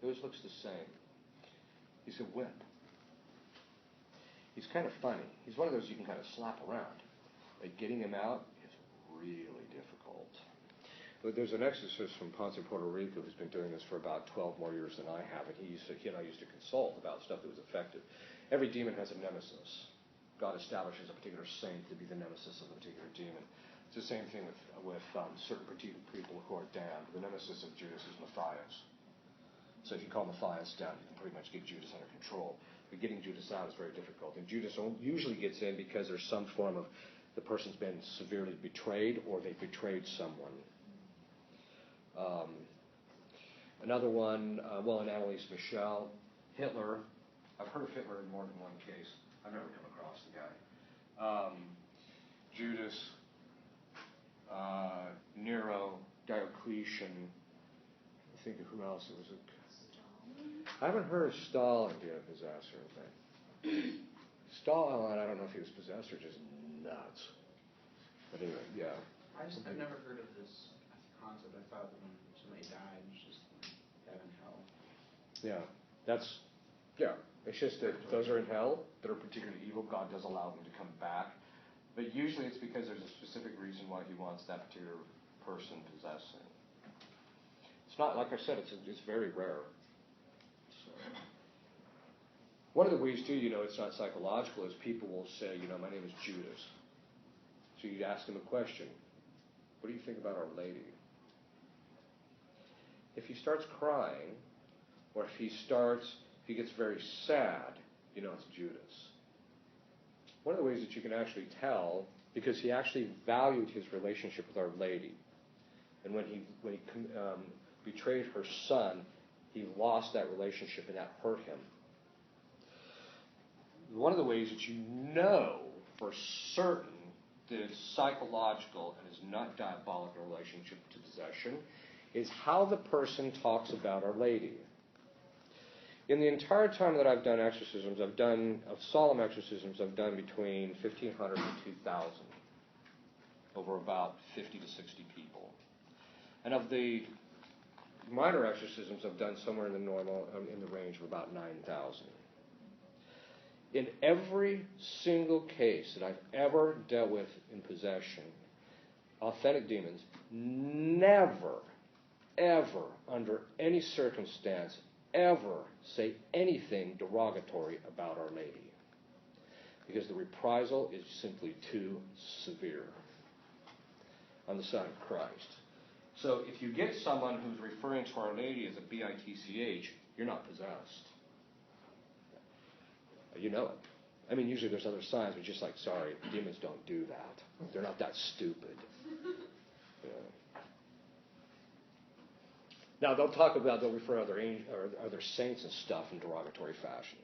It always looks the same. He's a wimp. He's kind of funny. He's one of those you can kind of slap around. But getting him out is really difficult. But there's an exorcist from Ponce, Puerto Rico, who's been doing this for about 12 more years than I have, and he and I used to consult about stuff that was effective. Every demon has a nemesis. God establishes a particular saint to be the nemesis of a particular demon. It's the same thing with certain people who are damned. The nemesis of Judas is Matthias. So if you call Matthias down, you can pretty much get Judas under control. But getting Judas out is very difficult. And Judas usually gets in because there's some form of the person's been severely betrayed or they betrayed someone. Another one, in Annalise Michel, Hitler. I've heard of Hitler in more than one case. I've never come across the guy. Judas, Nero, Diocletian. I think of who else it was. I haven't heard of Stalin being a possessor of thing. Stalin, I don't know if he was possessed or just nuts. But anyway, yeah. I've never heard of this concept. I thought that when somebody died, it was just heaven, hell. Yeah, it's just that those are in hell that are particularly evil. God does allow them to come back. But usually it's because there's a specific reason why he wants that particular person possessing. It's not, like I said, it's very rare. So, one of the ways, too, it's not psychological, is people will say, my name is Judas. So you'd ask him a question. What do you think about Our Lady? If he starts crying, or if he gets very sad, it's Judas. One of the ways that you can actually tell, because he actually valued his relationship with Our Lady. And when he betrayed her son, he lost that relationship and that hurt him. One of the ways that you know for certain that it's psychological and is not diabolical relationship to possession is how the person talks about Our Lady. In the entire time that I've done exorcisms, of solemn exorcisms, I've done between 1,500 and 2,000 over about 50 to 60 people. And of the minor exorcisms, I've done somewhere in the range of about 9,000. In every single case that I've ever dealt with in possession, authentic demons never, ever, under any circumstance, ever say anything derogatory about Our Lady. Because the reprisal is simply too severe on the side of Christ. So if you get someone who's referring to Our Lady as a bitch, you're not possessed. You know it. I mean, usually there's other signs, but just like, sorry, demons don't do that. They're not that stupid. Now, they'll refer to other saints and stuff in derogatory fashions.